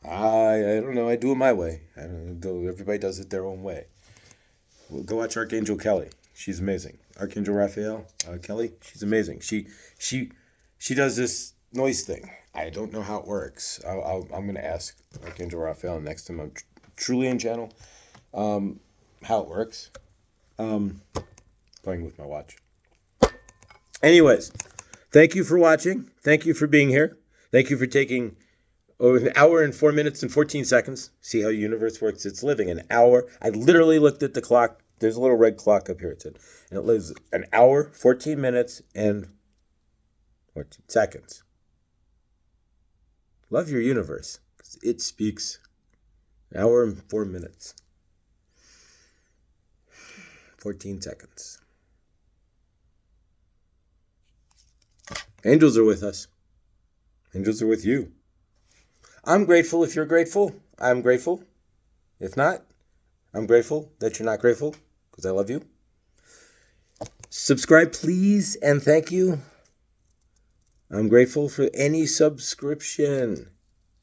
I don't know. I do it my way. I don't know. Everybody does it their own way. Well, go watch Archangel Kelly. She's amazing. Archangel Raphael, Kelly, she's amazing. She does this noise thing. I don't know how it works. I'm going to ask Archangel Raphael next time I'm truly in channel how it works. Playing with my watch. Anyways, thank you for watching. Thank you for being here. Thank you for taking an hour and 4 minutes and 14 seconds. See how the universe works. It's living an hour. I literally looked at the clock. There's a little red clock up here. It said, and it lives an hour, 14 minutes, and 14 seconds. Love your universe, because it speaks an hour and 4 minutes. 14 seconds. Angels are with us. Angels are with you. I'm grateful if you're grateful. I'm grateful. If not, I'm grateful that you're not grateful because I love you. Subscribe, please, and thank you. I'm grateful for any subscription.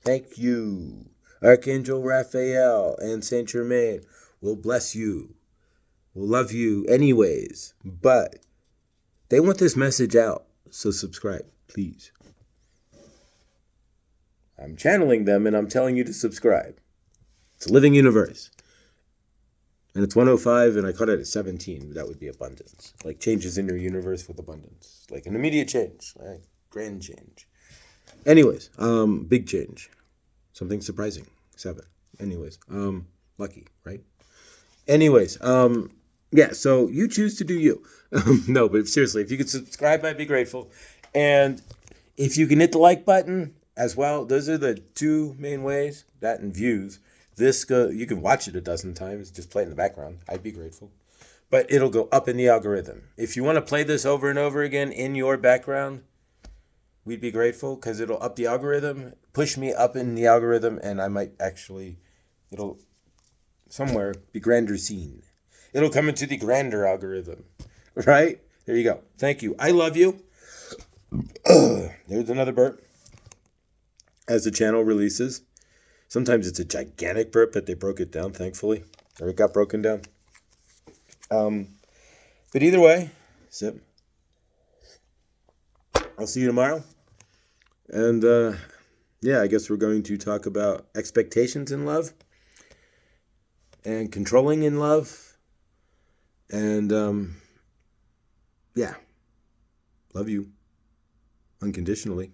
Thank you. Archangel Raphael and Saint Germain will bless you. Will love you anyways. But they want this message out. So subscribe, please. I'm channeling them and I'm telling you to subscribe. It's a living universe. And it's 105 and I cut it at 17. That would be abundance. Like changes in your universe with abundance. Like an immediate change. Like grand change. Anyways, big change. Something surprising. 7. Anyways, lucky, right? Anyways, yeah, so you choose to do you. No, but seriously, if you could subscribe, I'd be grateful. And if you can hit the like button as well, those are the 2 main ways, that and views. You can watch it a dozen times, just play it in the background. I'd be grateful. But it'll go up in the algorithm. If you want to play this over and over again in your background, we'd be grateful because it'll up the algorithm, push me up in the algorithm, and I might actually, it'll somewhere be grander seen. It'll come into the grander algorithm, right? There you go. Thank you. I love you. There's another burp. As the channel releases, sometimes it's a gigantic burp, but they broke it down, thankfully, or it got broken down. But either way, sip. I'll see you tomorrow. And yeah, I guess we're going to talk about expectations in love and controlling in love. And yeah, love you unconditionally.